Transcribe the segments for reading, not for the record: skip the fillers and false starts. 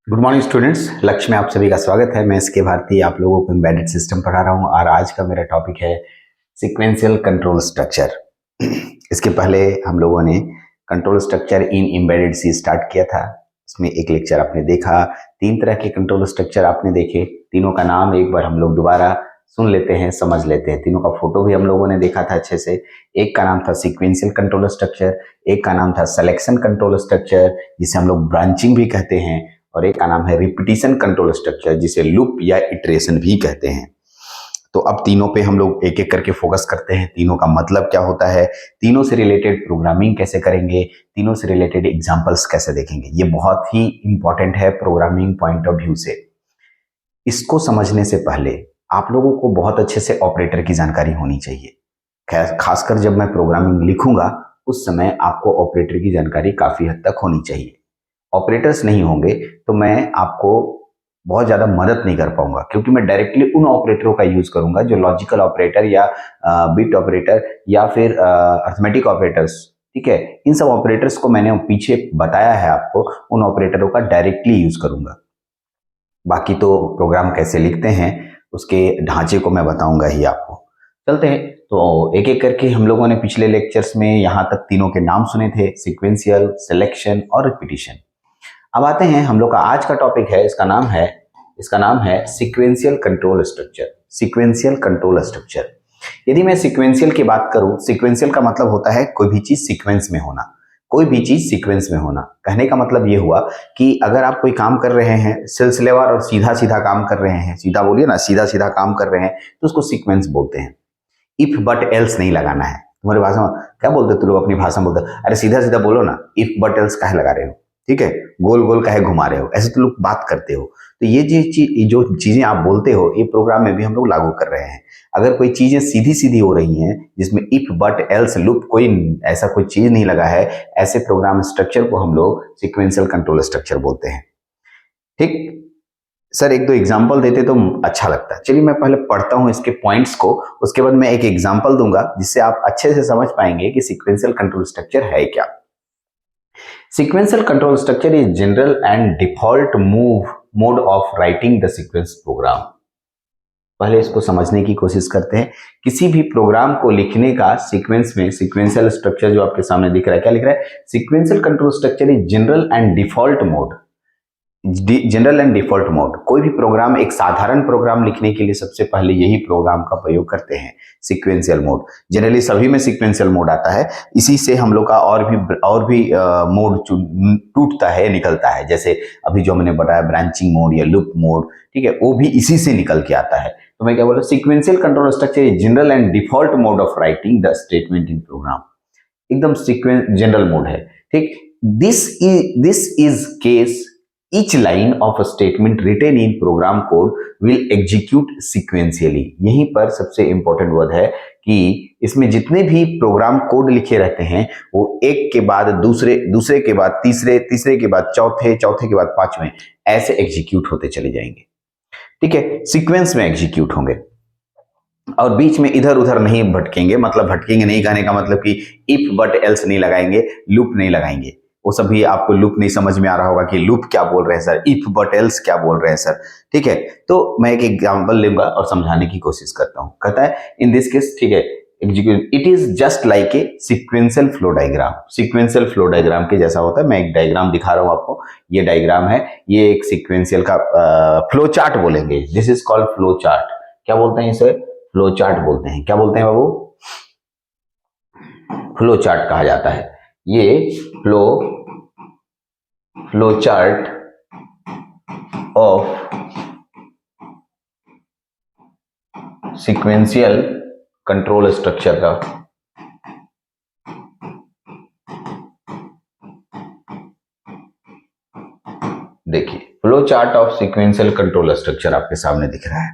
Good morning students. लक्ष्य में आप सभी का स्वागत है। मैं एसके भारती आप लोगों को एम्बेडेड सिस्टम पढ़ा रहा हूं और आज का मेरा टॉपिक है सीक्वेंशियल कंट्रोल स्ट्रक्चर। इसके पहले हम लोगों ने control structure in embedded C start किया था। उसमें एक लेक्चर आपने देखा, 3 तरह के कंट्रोल स्ट्रक्चर आपने देखे। तीनों का नाम एक बार हम लोग दोबारा सुन लेते हैं, समझ लेते हैं। तीनों का फोटो भी हम लोगों ने देखा था अच्छे से। एक का नाम था सीक्वेंशियल कंट्रोल स्ट्रक्चर, एक का नाम था सिलेक्शन कंट्रोल स्ट्रक्चर जिसे हम लोग ब्रांचिंग भी कहते हैं, और एक का नाम है रिपीटिशन कंट्रोल स्ट्रक्चर जिसे लूप या इटरेशन भी कहते हैं। तो अब तीनों पे हम लोग एक एक करके फोकस करते हैं। तीनों का मतलब क्या होता है, तीनों से रिलेटेड प्रोग्रामिंग कैसे करेंगे, तीनों से रिलेटेड एग्जांपल्स कैसे देखेंगे। ये बहुत ही इंपॉर्टेंट है प्रोग्रामिंग पॉइंट ऑफ व्यू से। इसको समझने से पहले आप लोगों को बहुत अच्छे से ऑपरेटर की जानकारी होनी चाहिए। खासकर जब मैं प्रोग्रामिंग लिखूंगा उस समय आपको ऑपरेटर की जानकारी काफी हद तक होनी चाहिए। ऑपरेटर्स नहीं होंगे तो मैं आपको बहुत ज़्यादा मदद नहीं कर पाऊंगा, क्योंकि मैं डायरेक्टली उन ऑपरेटरों का यूज़ करूंगा जो लॉजिकल ऑपरेटर या बिट ऑपरेटर या फिर अर्थमेटिक ऑपरेटर्स। ठीक है, इन सब ऑपरेटर्स को मैंने पीछे बताया है आपको, उन ऑपरेटरों का डायरेक्टली यूज़ करूंगा। बाकी तो प्रोग्राम कैसे लिखते हैं उसके ढांचे को मैं बताऊंगा ही आपको। चलते हैं तो एक एक करके। हम लोगों ने पिछले लेक्चर्स में यहाँ तक तीनों के नाम सुने थे, सीक्वेंशियल, सिलेक्शन और रिपीटिशन। अब आते हैं, हम लोग का आज का टॉपिक है, इसका नाम है sequential control structure. Sequential control structure. यदि मैं सीक्वेंशियल की बात करूं, सीक्वेंशियल का मतलब होता है कोई भी चीज सीक्वेंस में होना, कोई भी चीज सीक्वेंस में होना। कहने का मतलब ये हुआ कि अगर आप कोई काम कर रहे हैं सिलसिलेवार और सीधा सीधा काम कर रहे हैं, सीधा बोलिए ना, सीधा सीधा काम कर रहे हैं, तो उसको सीक्वेंस बोलते हैं। इफ बट एल्स नहीं लगाना है। तुम्हारी भाषा में क्या बोलते तू लोग, अपनी भाषा में बोलते अरे सीधा सीधा बोलो ना, इफ बट एल्स काहे लगा रहे हो, ठीक है, गोल गोल काहे घुमा रहे हो, ऐसे तो लोग बात करते हो। तो ये जो चीजें आप बोलते हो ये प्रोग्राम में भी हम लोग लागू कर रहे हैं। अगर कोई चीजें सीधी सीधी हो रही हैं जिसमें इफ बट एल्स लूप कोई ऐसा कोई चीज नहीं लगा है, ऐसे प्रोग्राम स्ट्रक्चर को हम लोग सीक्वेंशियल कंट्रोल स्ट्रक्चर बोलते हैं। ठीक सर, एक दो एग्जाम्पल देते तो अच्छा लगता है। चलिए मैं पहले पढ़ता हूं इसके पॉइंट्स को, उसके बाद मैं एक एग्जाम्पल दूंगा जिससे आप अच्छे से समझ पाएंगे कि सीक्वेंशियल कंट्रोल स्ट्रक्चर है क्या। Sequential control structure is general and default mode of writing the sequence program. पहले इसको समझने की कोशिश करते हैं। किसी भी प्रोग्राम को लिखने का सीक्वेंस में सीक्वेंशियल स्ट्रक्चर जो आपके सामने दिख रहा है, क्या लिख रहा है, sequential control structure is general and default mode. General and default mode, कोई भी प्रोग्राम, एक साधारण प्रोग्राम लिखने के लिए सबसे पहले यही प्रोग्राम का प्रयोग करते हैं, सीक्वेंशियल मोड। जनरली सभी में सीक्वेंशियल मोड आता है, इसी से हम लोग का और भी मोड टूटता है, निकलता है। जैसे अभी जो मैंने बताया ब्रांचिंग मोड या लूप मोड, ठीक है, वो भी इसी से निकल के आता है। तो मैं क्या बोला, sequential control structure is general and default mode of writing the statement in program. एकदम सीक्वेंस जनरल मोड है। ठीक, this is case each line of a statement written in program code will execute sequentially। यहीं पर सबसे important word है कि इसमें जितने भी प्रोग्राम कोड लिखे रहते हैं वो एक के बाद दूसरे, दूसरे के बाद तीसरे, तीसरे के बाद चौथे, चौथे के बाद पांचवें, ऐसे एग्जीक्यूट होते चले जाएंगे। ठीक है, सीक्वेंस में एग्जीक्यूट होंगे और बीच में इधर उधर नहीं भटकेंगे। मतलब भटकेंगे नहीं कहने का मतलब कि इफ बट एल्स नहीं लगाएंगे, लूप नहीं लगाएंगे। वो सब भी आपको लूप नहीं समझ में आ रहा होगा कि लूप क्या बोल रहे हैं सर, इफ बट एल्स क्या बोल रहे हैं सर। ठीक है, तो मैं एक एग्जांपल लूंगा और समझाने की कोशिश करता हूं। कहता है इन दिस केस, ठीक है, it is just like a sequential flow diagram. Sequential flow diagram के जैसा होता है। मैं एक डायग्राम दिखा रहा हूं आपको, ये डायग्राम है, ये एक सीक्वेंशियल का फ्लो चार्ट बोलेंगे। This is called flow chart. क्या बोलते हैं इसे, फ्लो चार्ट बोलते हैं। क्या बोलते हैं बाबू, फ्लो चार्ट कहा जाता है। ये flow chart of sequential control structure का देखिए, flow chart of sequential control structure आपके सामने दिख रहा है।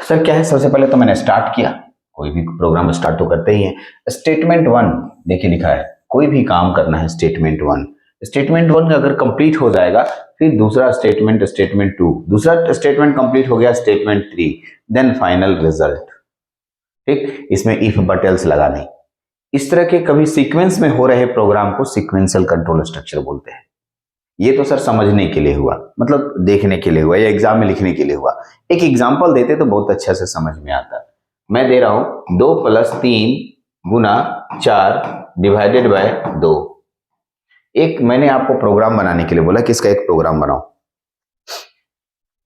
सर क्या है, सबसे पहले तो मैंने स्टार्ट किया, कोई भी प्रोग्राम स्टार्ट तो करते ही है। स्टेटमेंट 1 देखिए लिखा है, कोई भी काम करना है स्टेटमेंट 1। स्टेटमेंट 1 अगर कंप्लीट हो जाएगा फिर दूसरा स्टेटमेंट, स्टेटमेंट 2, दूसरा स्टेटमेंट कंप्लीट हो गया, स्टेटमेंट 3, देन फाइनल रिजल्ट। ठीक, इसमें इफ बट एल्स लगा नहीं। इस तरह के कभी सीक्वेंस में हो रहे प्रोग्राम को सीक्वेंशियल कंट्रोल स्ट्रक्चर बोलते हैं। ये तो सर समझने के लिए हुआ, मतलब देखने के लिए हुआ या एग्जाम में लिखने के लिए हुआ। एक एग्जाम्पल देते तो बहुत अच्छा से समझ में आता। मैं दे रहा हूं 2 + 3 × 4 डिवाइडेड बाय 2। एक मैंने आपको प्रोग्राम बनाने के लिए बोला कि इसका एक प्रोग्राम बनाओ।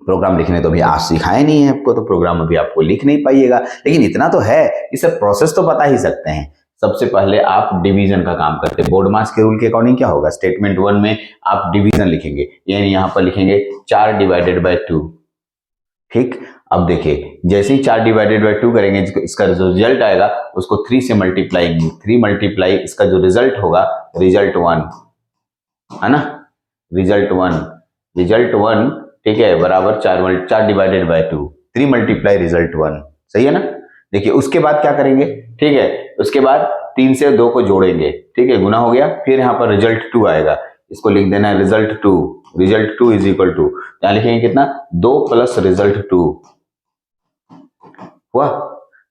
प्रोग्राम लिखने तो अभी आज सिखाया नहीं है आपको, तो प्रोग्राम अभी आपको लिख नहीं पाइएगा, लेकिन इतना तो है, इसे प्रोसेस तो बता ही सकते हैं। सबसे पहले आप डिवीजन का काम करते हैं। बोर्ड मास के रूल के अकॉर्डिंग क्या होगा, स्टेटमेंट 1 में आप डिवीजन लिखेंगे, यानी यहां पर लिखेंगे 4 डिवाइडेड बाय 2। ठीक, अब देखिए जैसे ही 4 डिवाइडेड बाय 2 करेंगे, इसका जो रिजल्ट आएगा उसको 3 से मल्टीप्लाई, 3 मल्टीप्लाई इसका जो रिजल्ट होगा, रिजल्ट 1 है ना, रिजल्ट 1 ठीक है, बराबर 4 डिवाइडेड बाय 2, 3 मल्टीप्लाई रिजल्ट 1। सही है ना। देखिए उसके बाद क्या करेंगे, ठीक है, उसके बाद 3 से 2 को जोड़ेंगे, ठीक है, गुना हो गया, फिर यहाँ पर रिजल्ट 2 आएगा, इसको लिख देना है result 2। Result 2 is equal to, यहां लिखेंगे कितना, 2 + रिजल्ट 2 हुआ।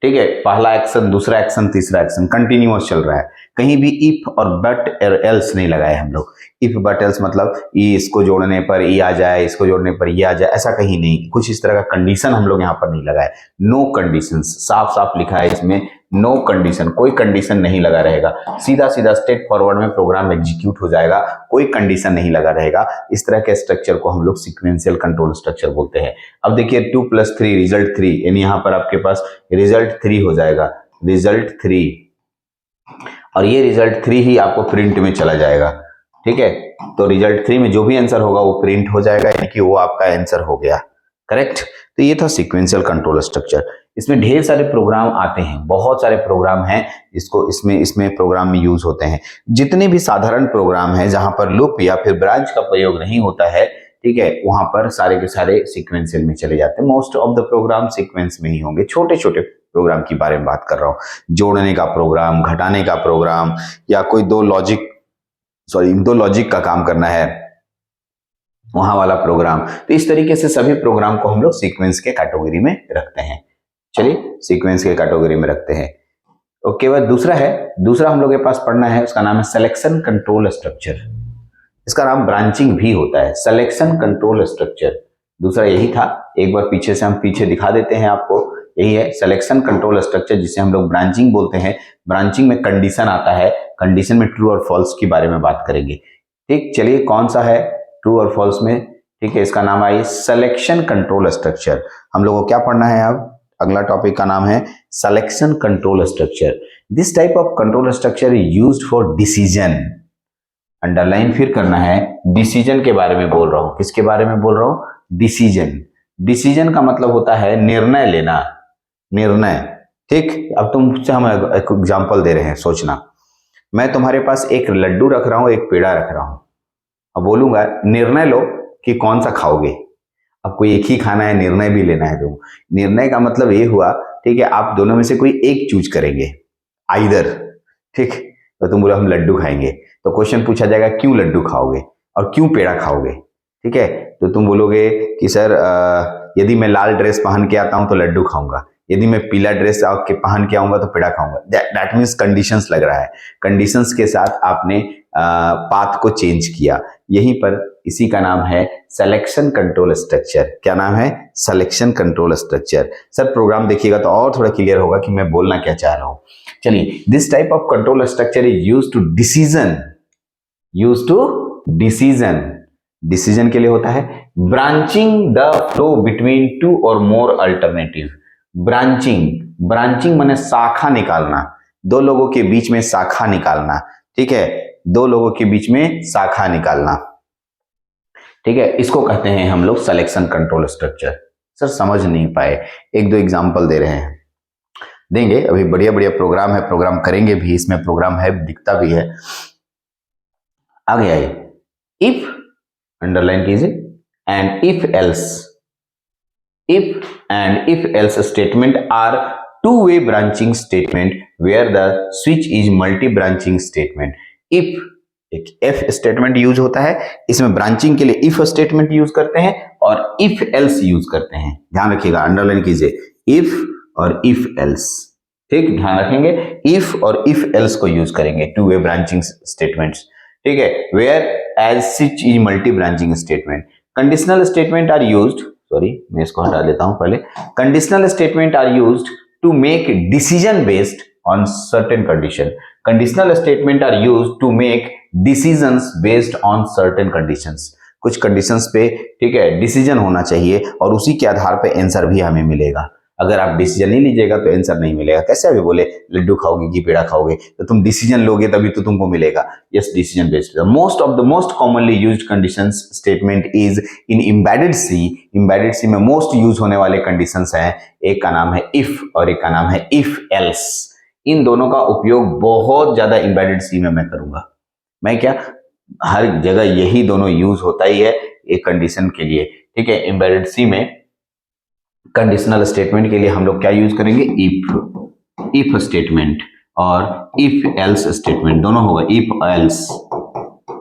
ठीक है, पहला एक्शन, दूसरा एक्शन, तीसरा एक्शन, कंटिन्यूअस चल रहा है, कहीं भी इफ और बट एल्स नहीं लगाए हम लोग। इफ बट एल्स मतलब इसको जोड़ने पर ये आ जाए, इसको जोड़ने पर ये आ जाए, ऐसा कहीं नहीं, कुछ इस तरह का कंडीशन हम लोग यहाँ पर नहीं लगाए। नो कंडीशन, साफ साफ लिखा है इसमें, नो कंडीशन, कोई कंडीशन नहीं लगा रहेगा, सीधा सीधा स्ट्रेट फॉरवर्ड में प्रोग्राम एग्जीक्यूट हो जाएगा, कोई कंडीशन नहीं लगा रहेगा। इस तरह के स्ट्रक्चर को हम लोग सीक्वेंशियल कंट्रोल स्ट्रक्चर बोलते हैं। अब देखिए 2 + 3 रिजल्ट 3, यानी यहाँ पर आपके पास रिजल्ट 3 हो जाएगा, रिजल्ट 3, और ये रिजल्ट 3 ही आपको प्रिंट में चला जाएगा। ठीक है, तो रिजल्ट 3 में जो भी आंसर होगा वो प्रिंट हो जाएगा, यानी कि वो आपका आंसर हो गया। करेक्ट। तो ये था सीक्वेंशियल कंट्रोल स्ट्रक्चर। इसमें ढेर सारे प्रोग्राम आते हैं, बहुत सारे प्रोग्राम हैं इसको इसमें प्रोग्राम में यूज होते हैं। जितने भी साधारण प्रोग्राम हैं जहां पर लूप या फिर ब्रांच का प्रयोग नहीं होता है, ठीक है, वहां पर सारे के सारे सीक्वेंशियल में चले जाते हैं। Most of the program sequence में ही होंगे। छोटे छोटे प्रोग्राम की बारे में बात कर रहा हूँ, जोड़ने का प्रोग्राम, घटाने का प्रोग्राम, या कोई दो लॉजिक का काम करना है, वहां वाला प्रोग्राम। तो इस तरीके से सभी प्रोग्राम को हम लोग सीक्वेंस के कैटेगरी में रखते हैं। चलिए सीक्वेंस के कैटेगरी में रखते हैं। ओके, बाद दूसरा हम लोग के पास पढ़ना है, उसका नाम है सिलेक्शन कंट्रोल स्ट्रक्चर। इसका नाम ब्रांचिंग भी होता है, सिलेक्शन कंट्रोल स्ट्रक्चर। दूसरा यही था, एक बार पीछे से हम पीछे दिखा देते हैं आपको। यही है सिलेक्शन कंट्रोल स्ट्रक्चर, जिसे हम लोग ब्रांचिंग बोलते हैं। ब्रांचिंग में कंडीशन आता है, कंडीशन में ट्रू और फॉल्स के बारे में बात करेंगे। ठीक, चलिए कौन सा है ट्रू और फॉल्स में, ठीक है, इसका नाम है सिलेक्शन कंट्रोल स्ट्रक्चर। हम लोगों को क्या पढ़ना है अब, अगला टॉपिक का नाम है selection control structure. This type of control structure is used for decision. Underline फिर करना है, डिसीजन के बारे में बोल रहा हूं। किसके बारे में बोल रहा हूं, डिसीजन। डिसीजन का मतलब होता है निर्णय लेना, निर्णय। ठीक, अब तुमसे हम एक एग्जांपल दे रहे हैं, सोचना, मैं तुम्हारे पास एक लड्डू रख रहा हूं, एक पेड़ा रख रहा हूं, अब बोलूंगा निर्णय लो कि कौन सा खाओगे। अब कोई एक ही खाना है, निर्णय भी लेना है तुम। निर्णय का मतलब ये हुआ, ठीक है, आप दोनों में से कोई एक चूज करेंगे, आइदर। ठीक, तो तुम बोलो हम लड्डू खाएंगे, तो क्वेश्चन पूछा जाएगा क्यों लड्डू खाओगे और क्यों पेड़ा खाओगे। ठीक है, तो तुम बोलोगे कि सर यदि मैं लाल ड्रेस पहन के आता हूं तो लड्डू खाऊंगा, यदि मैं पीला ड्रेस पहन के आऊंगा तो पेड़ा खाऊंगा। दैट मीन्स कंडीशंस लग रहा है, कंडीशंस के साथ आपने पाथ को चेंज किया। यहीं पर इसी का नाम है सिलेक्शन कंट्रोल स्ट्रक्चर। क्या नाम है, selection control structure. Sir program देखिएगा तो और थोड़ा क्लियर होगा कि मैं बोलना क्या चाह रहा हूं। चलिए, this type of control structure is used to decision. Decision के लिए होता है branching the flow between two or more alternative. Branching माने शाखा निकालना, दो लोगों के बीच में शाखा निकालना। ठीक है, दो लोगों के बीच में शाखा निकालना। ठीक है, इसको कहते हैं हम लोग सिलेक्शन कंट्रोल स्ट्रक्चर। सर समझ नहीं पाए, एक दो एग्जांपल दे रहे हैं, देंगे, अभी बढ़िया बढ़िया प्रोग्राम है, प्रोग्राम करेंगे भी, इसमें प्रोग्राम है, दिखता भी है। आगे आइए, इफ, अंडरलाइन कीजिए, and if else statement are two-way branching statement where the switch is multi-branching statement. एक if स्टेटमेंट यूज होता है, इसमें ब्रांचिंग के लिए if स्टेटमेंट यूज करते हैं और if else यूज करते हैं। ध्यान रखिएगा, अंडरलाइन कीजिए, if और if else। ठीक, ध्यान रखेंगे, if और if else को यूज करेंगे टू वे ब्रांचिंग स्टेटमेंट्स। ठीक है, whereas such is multi branching statement. Conditional statement are used, sorry मैं इसको हटा लेता हूं पहले। Conditional statement are used to make decision based on certain condition. Conditional statement are used to make decisions based on certain conditions. कुछ conditions पे, ठीक है, डिसीजन होना चाहिए और उसी के आधार पे आंसर भी हमें मिलेगा। अगर आप डिसीजन नहीं लीजिएगा तो आंसर नहीं मिलेगा। कैसे अभी बोले लड्डू खाओगे कि पेड़ा खाओगे, तो तुम डिसीजन लोगे तभी तो तुमको मिलेगा। Yes, decision based. Most of the most commonly used conditions statement is in embedded C. Embedded C में मोस्ट यूज होने वाले कंडीशंस हैं, एक का नाम है इफ और एक का नाम है इफ एल्स। इन दोनों का उपयोग बहुत ज्यादा एम्बेडेड सी में मैं करूंगा। मैं क्या, हर जगह यही दोनों यूज होता ही है एक कंडीशन के लिए, ठीक है। एम्बेडेड सी में कंडीशनल स्टेटमेंट के लिए हम लोग क्या यूज करेंगे, इफ स्टेटमेंट और इफ एल्स स्टेटमेंट, दोनों होगा इफ एल्स,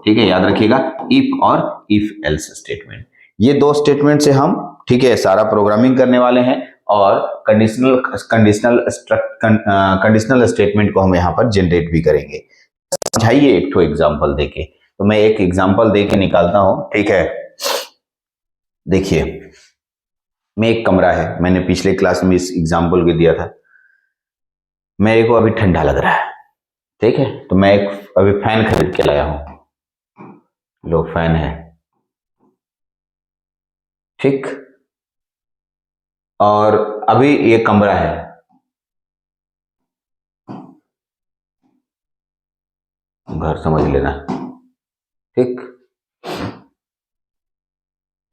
ठीक है, याद रखिएगा इफ और इफ एल्स स्टेटमेंट। ये दो स्टेटमेंट से हम, ठीक है, सारा प्रोग्रामिंग करने वाले हैं और कंडीशनल स्टेटमेंट को हम यहाँ पर जनरेट भी करेंगे। समझाइए एक तो एग्जाम्पल देके, तो मैं एक एग्जाम्पल देके निकालता हूं, ठीक है। देखिए, मैं एक कमरा है, मैंने पिछले क्लास में इस एग्जाम्पल को दिया था। मेरे को अभी ठंडा लग रहा है, ठीक है, तो मैं एक अभी फैन खरीद के लाया हूं। लो फैन है, ठीक, और अभी ये कमरा है, घर समझ लेना, ठीक।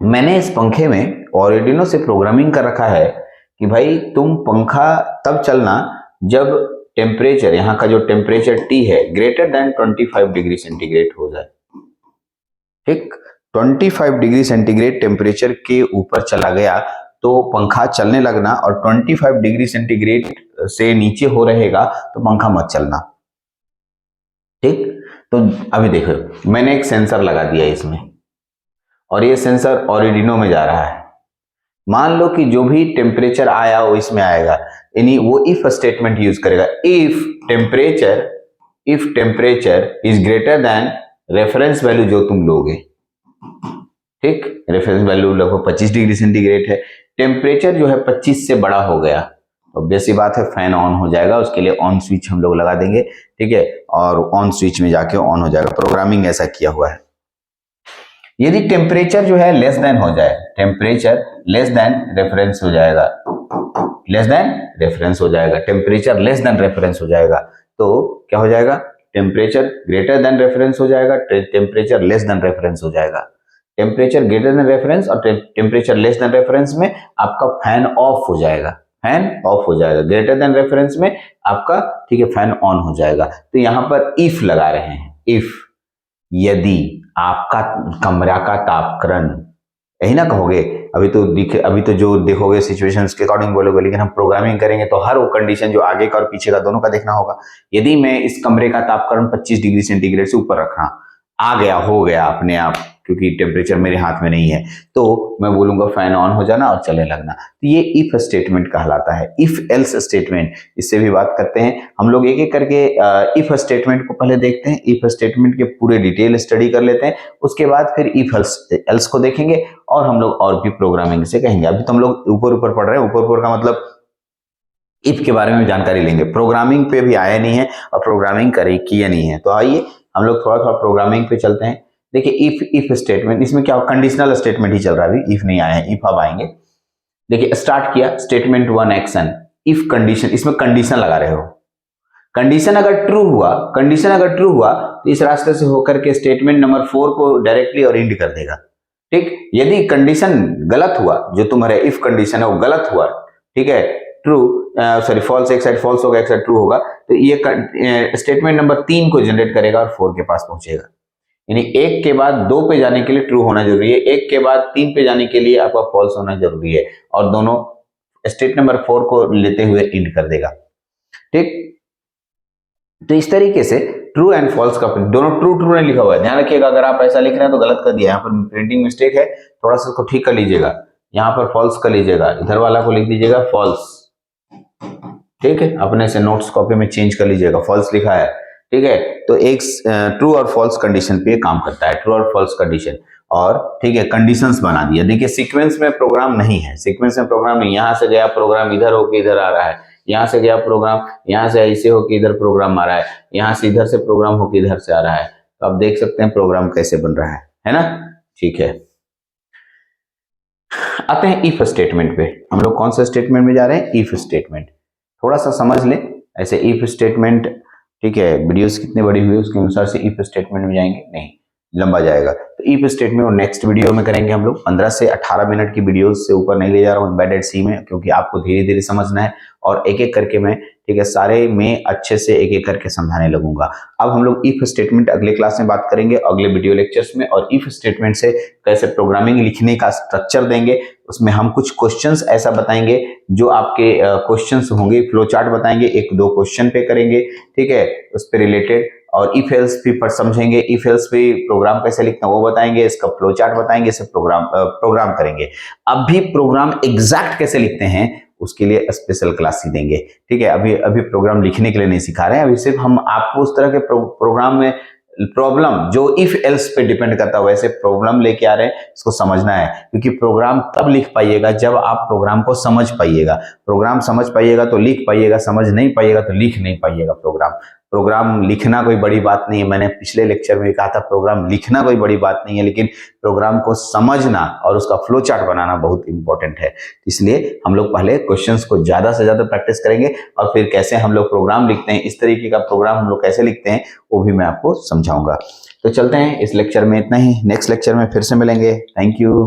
मैंने इस पंखे में ऑर्डिनो से प्रोग्रामिंग कर रखा है कि भाई तुम पंखा तब चलना जब टेम्परेचर, यहाँ का जो टेम्परेचर T है ग्रेटर देन 25 डिग्री सेंटीग्रेड हो जाए, ठीक। 25 डिग्री सेंटीग्रेड टेम्परेचर के ऊपर चला गया तो पंखा चलने लगना, और 25 डिग्री सेंटीग्रेड से नीचे हो रहेगा तो पंखा मत चलना, ठीक। तो अभी देखो, मैंने एक सेंसर लगा दिया इसमें और ये सेंसर ऑर्डिनो में जा रहा है। मान लो कि जो भी टेम्परेचर आया वो इसमें आएगा, यानी वो इफ स्टेटमेंट यूज करेगा। If temperature is greater than reference value जो तुम लोगे, ठीक, रेफरेंस वैल्यू लगभग 25 डिग्री सेंटीग्रेड है, टेम्परेचर जो है 25 से बड़ा हो गया, ऑब्वियस सी बात है फैन ऑन हो जाएगा। उसके लिए ऑन स्विच हम लोग लगा देंगे, ठीक है, और ऑन स्विच में जाके ऑन हो जाएगा। प्रोग्रामिंग ऐसा किया हुआ है। यदि टेम्परेचर जो है लेस देन हो जाए, टेम्परेचर लेस देन रेफरेंस हो जाएगा, लेस देन रेफरेंस हो जाएगा, टेम्परेचर लेस देन रेफरेंस हो जाएगा, तो क्या हो जाएगा, टेम्परेचर ग्रेटर देन रेफरेंस हो जाएगा, टेम्परेचर लेस देन रेफरेंस हो जाएगा। टेम्परेचर ग्रेटर देन रेफरेंस और टेम्परेचर लेस देन रेफरेंस में आपका फैन ऑफ हो जाएगा, फैन ऑफ हो जाएगा। ग्रेटर देन रेफरेंस में आपका, ठीक है, फैन ऑन हो जाएगा। तो यहां पर इफ लगा रहे हैं, इफ यदि आपका कमरा का तापक्रम, यही ना कहोगे, अभी तो जो देखोगे सिचुएशंस के अकॉर्डिंग बोलोगे, लेकिन हम प्रोग्रामिंग करेंगे तो हर वो कंडीशन जो आगे का और पीछे का दोनों का देखना होगा। यदि मैं इस कमरे का तापक्रम 25 डिग्री सेंटीग्रेड से ऊपर रखना, आ गया, हो गया अपने आप, क्योंकि टेम्परेचर मेरे हाथ में नहीं है, तो मैं बोलूंगा फैन ऑन हो जाना और चलने लगना। तो ये इफ स्टेटमेंट कहलाता है। इफ एल्स स्टेटमेंट, इससे भी बात करते हैं हम लोग, एक एक करके इफ स्टेटमेंट को पहले देखते हैं। इफ स्टेटमेंट के पूरे डिटेल स्टडी कर लेते हैं, उसके बाद फिर इफ एल्स को देखेंगे और हम लोग और भी प्रोग्रामिंग से कहेंगे। अभी तो हम लोग ऊपर ऊपर पढ़ रहे हैं, ऊपर ऊपर का मतलब इफ के बारे में जानकारी लेंगे, प्रोग्रामिंग पे भी आया नहीं है और प्रोग्रामिंग करे किया नहीं है। तो आइए हम लोग थोड़ा थोड़ा प्रोग्रामिंग पे चलते हैं। देखिए इफ स्टेटमेंट, इसमें क्या कंडीशनल स्टेटमेंट ही चल रहा है, अभी इफ नहीं आया है, इफ अब आएंगे। देखिए स्टार्ट किया, स्टेटमेंट 1 एक्शन, इफ कंडीशन, इसमें कंडीशन लगा रहे हो। कंडीशन अगर ट्रू हुआ तो इस रास्ते से होकर के स्टेटमेंट नंबर 4 को डायरेक्टली और इंड कर देगा, ठीक। यदि कंडीशन गलत हुआ, जो तुम्हारे इफ कंडीशन है वो गलत हुआ, ठीक है, ट्रू सॉरी फॉल्स, एक साइड फॉल्स होगा एक साइड ट्रू होगा, तो ये स्टेटमेंट नंबर 3 को जनरेट करेगा और 4 के पास पहुंचेगा। यानी 1 के बाद 2 पे जाने के लिए ट्रू होना जरूरी है, 1 के बाद 3 पे जाने के लिए आपका फॉल्स होना जरूरी है, और दोनों स्टेट नंबर 4 को लेते हुए इंड कर देगा, ठीक। तो इस तरीके से ट्रू एंड फॉल्स का दोनों ट्रू नहीं लिखा हुआ है, ध्यान रखिएगा। अगर आप ऐसा लिख रहे हैं तो गलत कर दिया, यहाँ पर प्रिंटिंग मिस्टेक है, थोड़ा सा इसको ठीक कर लीजिएगा। यहाँ पर फॉल्स कर लीजिएगा, इधर वाला को लिख दीजिएगा फॉल्स, ठीक है। अपने से नोट्स कॉपी में चेंज कर लीजिएगा, फॉल्स लिखा है, ठीक है। तो एक ट्रू और फॉल्स कंडीशन पे काम करता है, ट्रू और फॉल्स कंडीशन, और ठीक है कंडीशंस बना दिया। देखिए सीक्वेंस में प्रोग्राम नहीं है, सीक्वेंस में प्रोग्राम नहीं, यहाँ से गया प्रोग्राम इधर होके इधर आ रहा है, यहाँ से गया प्रोग्राम, यहाँ से ऐसे होके इधर प्रोग्राम आ रहा है, यहाँ से इधर से प्रोग्राम होके इधर से आ रहा है। तो आप देख सकते हैं प्रोग्राम कैसे बन रहा है ना। ठीक है, आते हैं इफ स्टेटमेंट पे। हम लोग कौन सा स्टेटमेंट में जा रहे हैं? If statement. थोड़ा सा समझ लें ऐसे इफ स्टेटमेंट, ठीक है। वीडियोस कितने बड़ी हुई उसके अनुसार से इफ स्टेटमेंट में जाएंगे, नहीं लंबा जाएगा। तो इफ स्टेटमेंट और नेक्स्ट वीडियो में करेंगे हम लोग। 15 से 18 मिनट की वीडियोस से ऊपर नहीं ले जा रहा हूँ एम्बेडेड सी में, क्योंकि आपको धीरे धीरे समझना है और एक एक करके मैं, ठीक है, सारे में अच्छे से एक एक करके समझाने लगूंगा। अब हम लोग इफ स्टेटमेंट अगले क्लास में बात करेंगे, अगले वीडियो लेक्चर्स में, और इफ स्टेटमेंट से कैसे प्रोग्रामिंग लिखने का स्ट्रक्चर देंगे। उसमें हम कुछ क्वेश्चंस ऐसा बताएंगे जो आपके क्वेश्चंस होंगे, फ्लो चार्ट बताएंगे, एक दो क्वेश्चन पे करेंगे, ठीक है, उस पे रिलेटेड। और इफ एल्स भी पर समझेंगे, इफ एल्स भी प्रोग्राम कैसे लिखना है वो बताएंगे, इसका फ्लो चार्ट बताएंगे, इसे प्रोग्राम करेंगे। अब भी प्रोग्राम एग्जैक्ट कैसे लिखते हैं उसके लिए स्पेशल क्लास ही देंगे, ठीक है। अभी प्रोग्राम लिखने के लिए नहीं सिखा रहे हैं, अभी सिर्फ हम आपको उस तरह के प्रोग्राम में प्रॉब्लम जो इफ एल्स पे डिपेंड करता है वैसे प्रॉब्लम लेके आ रहे हैं, इसको समझना है। क्योंकि प्रोग्राम तब लिख पाइएगा जब आप प्रोग्राम को समझ पाइएगा। प्रोग्राम समझ पाइएगा तो लिख पाइएगा, समझ नहीं पाइएगा तो लिख नहीं पाइएगा। प्रोग्राम लिखना कोई बड़ी बात नहीं है, मैंने पिछले लेक्चर में कहा था प्रोग्राम लिखना कोई बड़ी बात नहीं है, लेकिन प्रोग्राम को समझना और उसका फ्लो चार्ट बनाना बहुत इंपॉर्टेंट है। इसलिए हम लोग पहले क्वेश्चंस को ज्यादा से ज्यादा प्रैक्टिस करेंगे, और फिर कैसे हम लोग प्रोग्राम लिखते हैं, इस तरीके का प्रोग्राम हम लोग कैसे लिखते हैं वो भी मैं आपको समझाऊंगा। तो चलते हैं, इस लेक्चर में इतना ही, नेक्स्ट लेक्चर में फिर से मिलेंगे। Thank you.